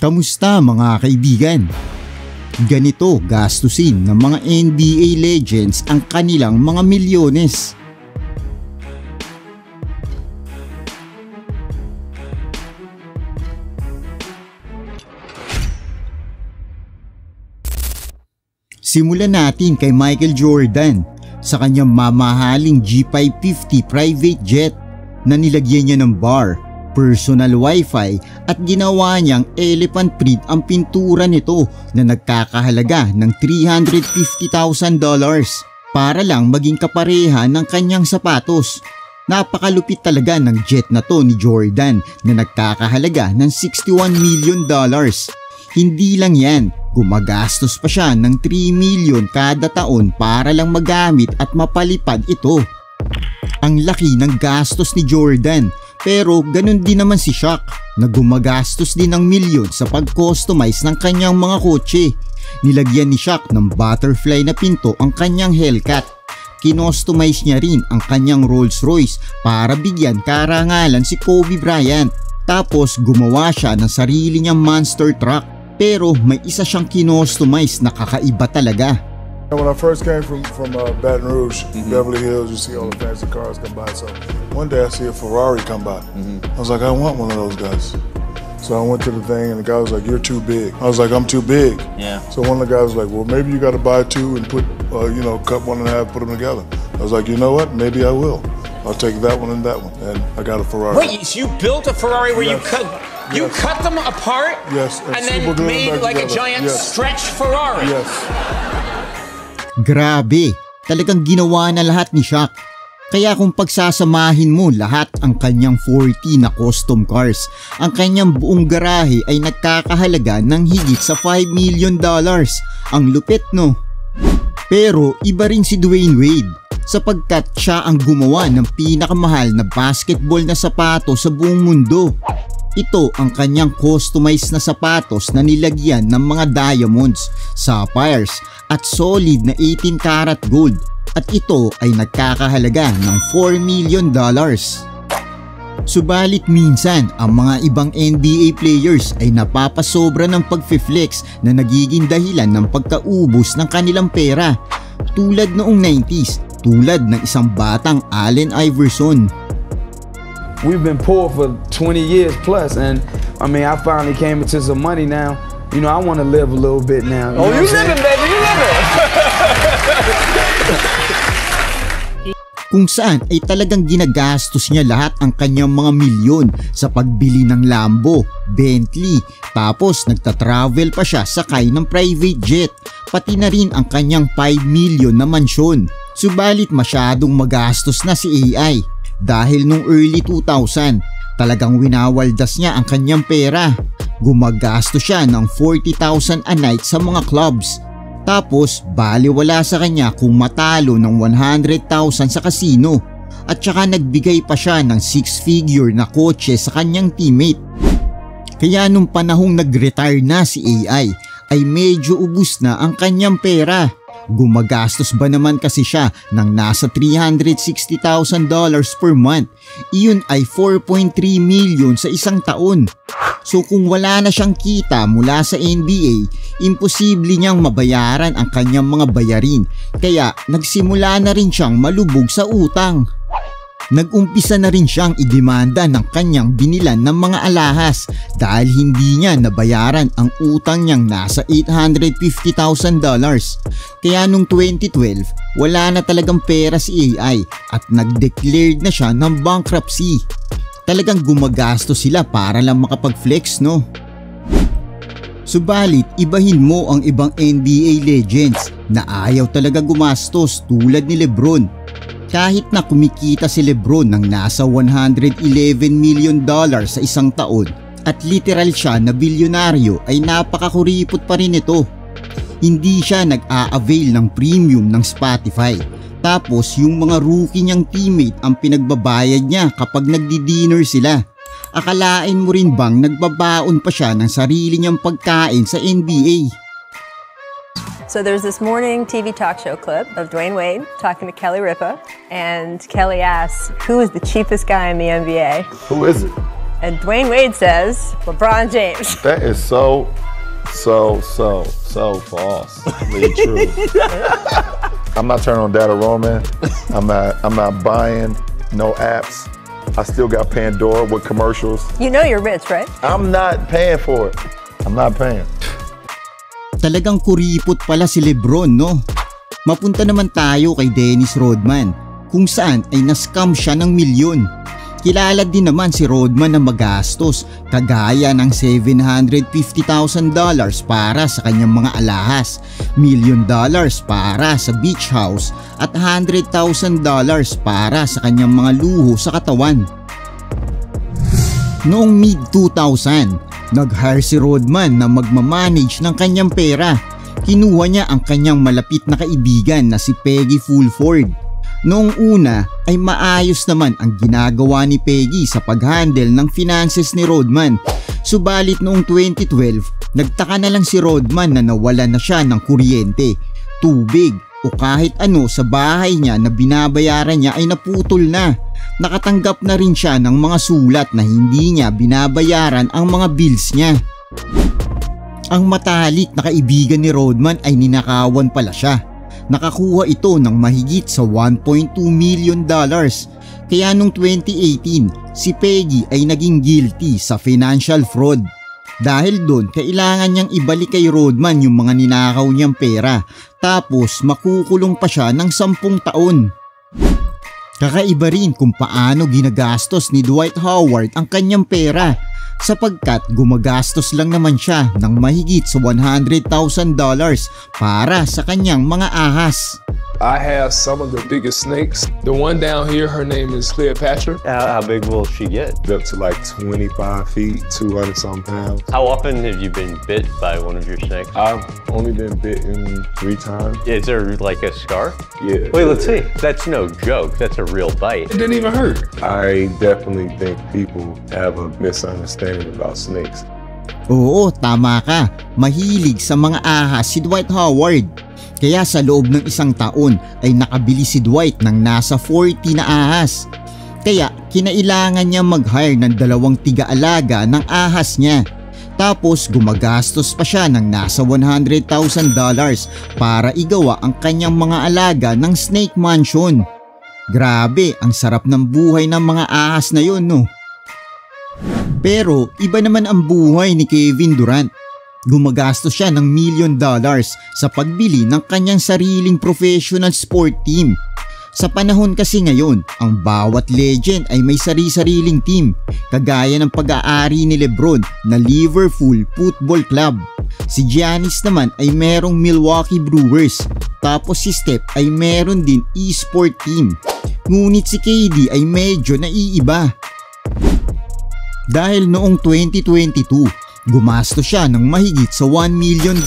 Kamusta mga kaibigan? Ganito gastusin ng mga NBA legends ang kanilang mga milyones. Simulan natin kay Michael Jordan sa kanyang mamahaling G550 private jet na nilagyan niya ng bar, personal wifi at ginawa niyang elephant print ang pintura nito na nagkakahalaga ng $350,000 para lang maging kapareha ng kanyang sapatos. Napakalupit talaga ng jet na to ni Jordan na nagkakahalaga ng $61 million. Hindi lang yan, gumagastos pa siya ng 3 million kada taon para lang magamit at mapalipad ito. Ang laki ng gastos ni Jordan, pero ganun din naman si Shaq na gumagastos din ng milyon sa pag-customize ng kanyang mga kotse. Nilagyan ni Shaq ng butterfly na pinto ang kanyang Hellcat. Kinostomize niya rin ang kanyang Rolls Royce para bigyan karangalan si Kobe Bryant. Tapos gumawa siya ng sarili niyang monster truck, pero may isa siyang kinostomize na kakaiba talaga. When I first came from Baton Rouge, Beverly Hills, you see all the fancy cars come by. So one day I see a Ferrari come by. I was like, I want one of those guys. So I went to the thing and the guy was like, you're too big. I was like, I'm too big. Yeah. So one of the guys was like, well, maybe you got to buy two and put, cut one in half, put them together. I was like, you know what? Maybe I will. I'll take that one and that one. And I got a Ferrari. Wait, so you built a Ferrari where Yes. you cut them apart? Yes. And then made like a giant stretch Ferrari? Yes. Grabe, talagang ginawa na lahat ni Shaq. Kaya kung pagsasamahin mo lahat ang kanyang 40 na custom cars, ang kanyang buong garahe ay nagkakahalaga ng higit sa $5 million. Ang lupit, no? Pero iba rin si Dwayne Wade sapagkat siya ang gumawa ng pinakamahal na basketball na sapatos sa buong mundo. Ito ang kanyang customized na sapatos na nilagyan ng mga diamonds, sapphires at solid na 18 karat gold, at ito ay nagkakahalaga ng $4 million. Subalit minsan ang mga ibang NBA players ay napapasobra ng pag-flex na nagiging dahilan ng pagkaubos ng kanilang pera, tulad noong 90s, tulad ng isang batang Allen Iverson. We've been poor for 20 years plus, and I mean, I finally came into some money now. You know, I want to live a little bit now. Oh, you living, baby, you living! Kung saan ay talagang ginagastos niya lahat ang kanyang mga milyon sa pagbili ng Lambo, Bentley, tapos nagta-travel pa siya sakay ng private jet, pati na rin ang kanyang 5 million na mansyon. Subalit masyadong magastos na si AI dahil nung early 2000, talagang winawaldas niya ang kanyang pera. Gumagastos siya ng 40,000 a night sa mga clubs. Tapos baliwala sa kanya kung matalo ng 100,000 sa casino, at saka nagbigay pa siya ng 6-figure na kotse sa kanyang teammate. Kaya nung panahong nag-retire na si AI ay medyo ubus na ang kanyang pera. Gumagastos ba naman kasi siya ng nasa $360,000 per month. Iyon ay 4.3 million sa isang taon. So kung wala na siyang kita mula sa NBA, imposible niyang mabayaran ang kanyang mga bayarin. Kaya nagsimula na rin siyang malubog sa utang. Nag-umpisa na rin siyang idemanda ng kanyang binilan ng mga alahas dahil hindi niya nabayaran ang utang niyang nasa $850,000. Kaya nung 2012, wala na talagang pera si AI at nag-declared na siya ng bankruptcy. Talagang gumagastos sila para lang makapag-flex, no? Subalit, ibahin mo ang ibang NBA legends na ayaw talaga gumastos tulad ni LeBron. Kahit na kumikita si LeBron ng nasa $111 million sa isang taon at literal siya na bilyonaryo, ay napakakuripot pa rin ito. Hindi siya nag-a-avail ng premium ng Spotify. Tapos yung mga rookie niyang teammate ang pinagbabayad niya kapag nagdi-dinner sila. Akalain mo rin bang nagbabaon pa siya ng sarili niyang pagkain sa NBA? So there's this morning TV talk show clip of Dwayne Wade talking to Kelly Ripa, and Kelly asks, who is the cheapest guy in the NBA? Who is it? And Dwayne Wade says LeBron James. That is so false. Really true. I'm not turning on Data Roman. I'm not buying no apps. I still got Pandora with commercials. You know you're rich, right? I'm not paying for it. I'm not paying. Talagang kuripot pala si Lebron, no? Mapunta naman tayo kay Dennis Rodman, kung saan ay na-scam siya ng milyon. Kilala din naman si Rodman na magastos, kagaya ng $750,000 para sa kanyang mga alahas, $1 million para sa beach house at $100,000 para sa kanyang mga luho sa katawan. Noong mid-2000, nag-hire si Rodman na magmamanage ng kanyang pera. Kinuha niya ang kanyang malapit na kaibigan na si Peggy Fulford. Noong una ay maayos naman ang ginagawa ni Peggy sa pag-handle ng finances ni Rodman. Subalit noong 2012, nagtaka na lang si Rodman na nawalan na siya ng kuryente, tubig o kahit ano sa bahay niya na binabayaran niya ay naputol na. Nakatanggap na rin siya ng mga sulat na hindi niya binabayaran ang mga bills niya. Ang matalik na kaibigan ni Rodman ay ninakawan pala siya. Nakakuha ito ng mahigit sa $1.2 million. Kaya noong 2018, si Peggy ay naging guilty sa financial fraud. Dahil doon, kailangan niyang ibalik kay Rodman yung mga ninakaw niyang pera. Tapos makukulong pa siya ng 10 taon. Kakaiba rin kung paano ginagastos ni Dwight Howard ang kanyang pera, sapagkat gumagastos lang naman siya ng mahigit sa $100,000 para sa kanyang mga ahas. I have some of the biggest snakes. The one down here, her name is Cleopatra. How big will she get? Up to like 25 feet, 200 some pounds. How often have you been bit by one of your snakes? I've only been bitten 3 times. Is there like a scar? Yeah. Wait, let's see. That's no joke. That's a real bite. It didn't even hurt. I definitely think people have a misunderstanding about snakes. Oo, tama ka. Mahilig sa mga ahas si Dwight Howard. Kaya sa loob ng 1 taon ay nakabili si Dwight ng nasa 40 na ahas. Kaya kinailangan niya mag-hire ng 2 tiga-alaga ng ahas niya. Tapos gumagastos pa siya ng nasa $100,000 para igawa ang kanyang mga alaga ng snake mansion. Grabe, ang sarap ng buhay ng mga ahas na yun, no? Pero iba naman ang buhay ni Kevin Durant. Gumagastos siya ng $1 million sa pagbili ng kanyang sariling professional sport team. Sa panahon kasi ngayon, ang bawat legend ay may sari-sariling team, kagaya ng pag-aari ni Lebron na Liverpool Football Club. Si Giannis naman ay merong Milwaukee Brewers, tapos si Steph ay meron din e-sport team. Ngunit si KD ay medyo naiiba. Dahil noong 2022, gumastos siya ng mahigit sa $1 million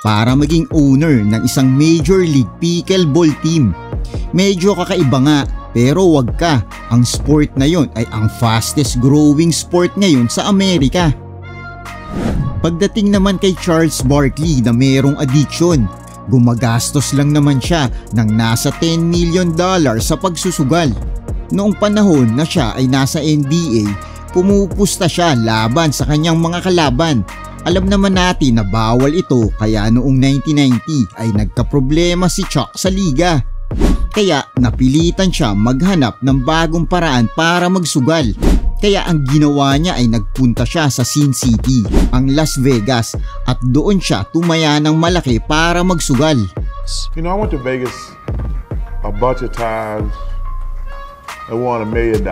para maging owner ng isang Major League Pickleball team. Medyo kakaiba nga, pero wag ka, ang sport na yon ay ang fastest growing sport ngayon sa Amerika. Pagdating naman kay Charles Barkley na merong addiction, gumagastos lang naman siya ng nasa $10 million sa pagsusugal. Noong panahon na siya ay nasa NBA, pumupusta siya laban sa kanyang mga kalaban. Alam naman natin na bawal ito, kaya noong 1990 ay nagkaproblema si Chuck sa liga. Kaya napilitan siya maghanap ng bagong paraan para magsugal. Kaya ang ginawa niya ay nagpunta siya sa Sin City, ang Las Vegas, at doon siya tumaya ng malaki para magsugal. You know, I went to Vegas a bunch of times and won $1 million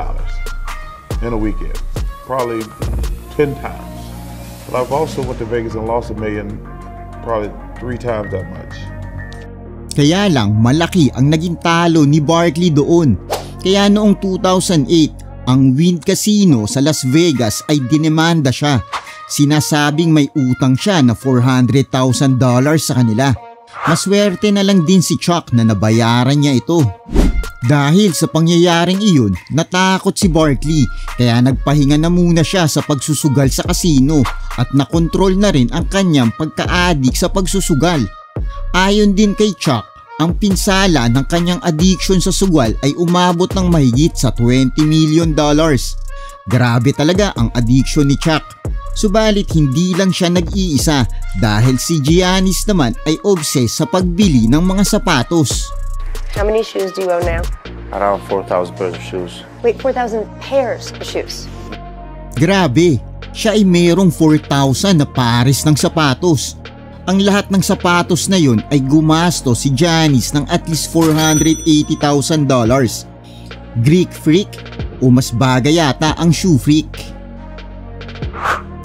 in a weekend. Probably 10 times. But I've also went to Vegas and lost $1 million probably 3 times that much. Kaya lang malaki ang naging talo ni Barkley doon. Kaya noong 2008, ang Wynn Casino sa Las Vegas ay dinemanda siya. Sinasabing may utang siya na $400,000 sa kanila. Maswerte na lang din si Chuck na nabayaran niya ito. Dahil sa pangyayaring iyon, natakot si Barkley, kaya nagpahinga na muna siya sa pagsusugal sa kasino at nakontrol na rin ang kanyang pagka-addict sa pagsusugal. Ayon din kay Chuck, ang pinsala ng kanyang addiction sa sugal ay umabot ng mahigit sa $20 million. Grabe talaga ang addiction ni Chuck. Subalit hindi lang siya nag-iisa dahil si Giannis naman ay obsessed sa pagbili ng mga sapatos. How many shoes do you own now? Around 4,000 pairs of shoes. Wait, 4,000 pairs of shoes. Grabe, siya ay merong 4,000 na pares ng sapatos. Ang lahat ng sapatos na yun ay gumasto si Giannis ng at least $480,000. Greek freak o mas bagay yata ang shoe freak.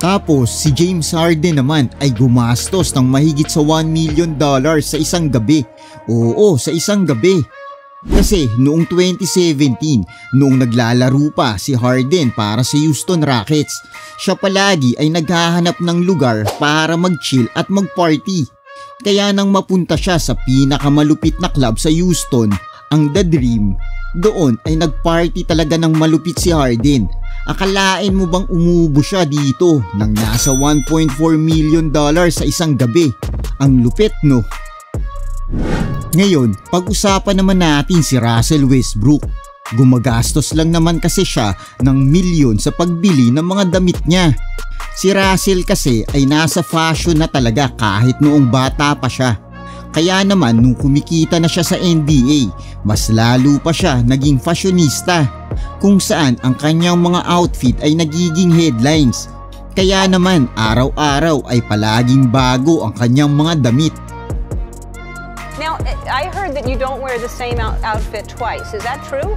Tapos si James Harden naman ay gumastos ng mahigit sa $1 million sa isang gabi. Oo, sa isang gabi. Kasi noong 2017, noong naglalaro pa si Harden para sa Houston Rockets, siya palagi ay naghahanap ng lugar para mag-chill at mag-party. Kaya nang mapunta siya sa pinakamalupit na club sa Houston, ang The Dream, doon ay nag-party talaga ng malupit si Harden. Akalain mo bang umubo siya dito ng nasa $1.4 million sa isang gabi? Ang lupit, no? Ngayon, pag-usapan naman natin si Russell Westbrook. Gumagastos lang naman kasi siya ng milyon sa pagbili ng mga damit niya. Si Russell kasi ay nasa fashion na talaga kahit noong bata pa siya. Kaya naman nung kumikita na siya sa NBA, mas lalo pa siya naging fashionista, kung saan ang kanyang mga outfit ay nagiging headlines. Kaya naman araw-araw ay palaging bago ang kanyang mga damit. Now, I heard that you don't wear the same outfit twice. Is that true?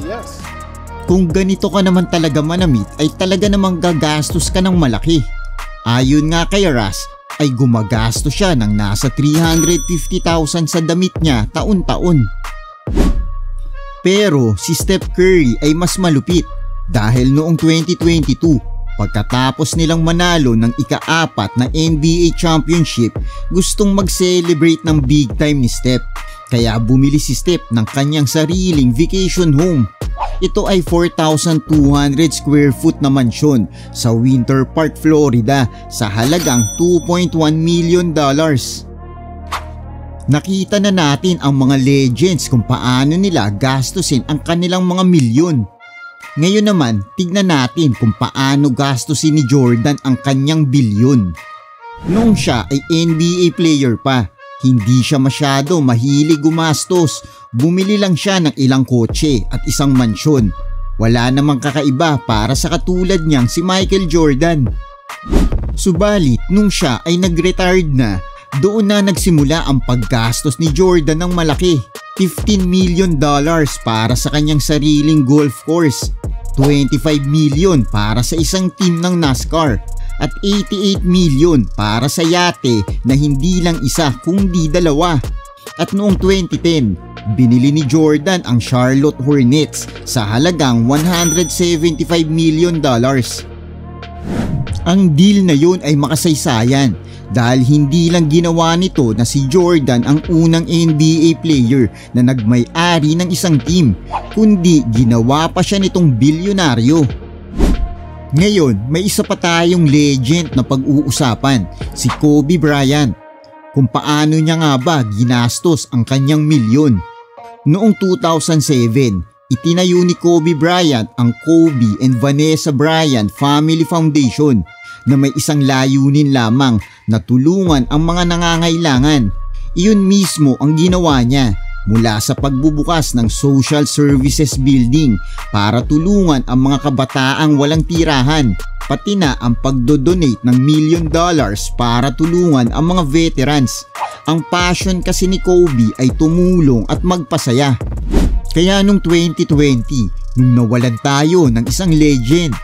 Yes. Kung ganito ka naman talaga manamit ay talaga namang gagastos ka ng malaki. Ayon nga kay Russ, ay gumagastos siya ng nasa $350,000 sa damit niya taon-taon. Pero si Steph Curry ay mas malupit dahil noong 2022, pagkatapos nilang manalo ng ika-4 na NBA Championship, gustong mag-celebrate ng big time ni Steph. Kaya bumili si Steph ng kanyang sariling vacation home. Ito ay 4,200 square foot na mansyon sa Winter Park, Florida sa halagang $2.1 million. Nakita na natin ang mga legends kung paano nila gastusin ang kanilang mga milyon. Ngayon naman, tignan natin kung paano gastusin ni Jordan ang kanyang bilyon. Noong siya ay NBA player pa, hindi siya masyado mahilig gumastos. Bumili lang siya ng ilang kotse at isang mansyon. Wala namang kakaiba para sa katulad niyang si Michael Jordan. Subalit nung siya ay nag-retired na, doon na nagsimula ang paggastos ni Jordan ng malaki. $15 million para sa kanyang sariling golf course, $25 million para sa isang team ng NASCAR, at $88 million para sa yate na hindi lang isa kundi dalawa. At noong 2010, binili ni Jordan ang Charlotte Hornets sa halagang $175 million. Ang deal na yun ay makasaysayan dahil hindi lang ginawa nito na si Jordan ang unang NBA player na nagmay-ari ng isang team, kundi ginawa pa siya nitong bilyonaryo. Ngayon, may isa pa tayong legend na pag-uusapan, si Kobe Bryant. Kung paano niya nga ba ginastos ang kanyang milyon. Noong 2007, itinayo ni Kobe Bryant ang Kobe and Vanessa Bryant Family Foundation na may isang layunin lamang na tulungan ang mga nangangailangan. Iyon mismo ang ginawa niya, mula sa pagbubukas ng social services building para tulungan ang mga kabataang walang tirahan, pati na ang pagdodonate ng $1 million para tulungan ang mga veterans. Ang passion kasi ni Kobe ay tumulong at magpasaya. Kaya nung 2020, nung nawalan tayo ng isang legend,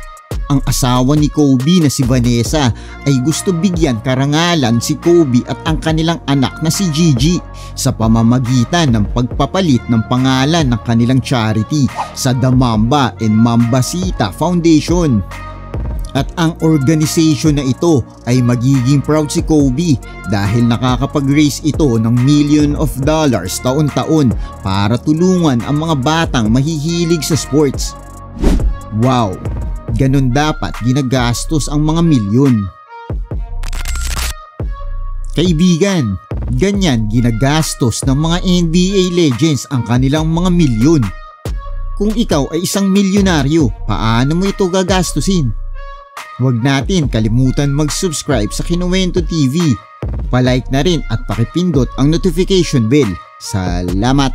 ang asawa ni Kobe na si Vanessa ay gusto bigyan karangalan si Kobe at ang kanilang anak na si Gigi sa pamamagitan ng pagpapalit ng pangalan ng kanilang charity sa The Mamba and Mambasita Foundation. At ang organization na ito ay magiging proud si Kobe dahil nakakapag-raise ito ng $millions taon-taon para tulungan ang mga batang mahihilig sa sports. Wow! Ganon dapat ginagastos ang mga milyon. Kaibigan, ganyan ginagastos ng mga NBA legends ang kanilang mga milyon. Kung ikaw ay isang milyonaryo, paano mo ito gagastusin? Huwag natin kalimutan mag-subscribe sa Kinuwento TV. Pa-like na rin at pakipindot ang notification bell. Salamat!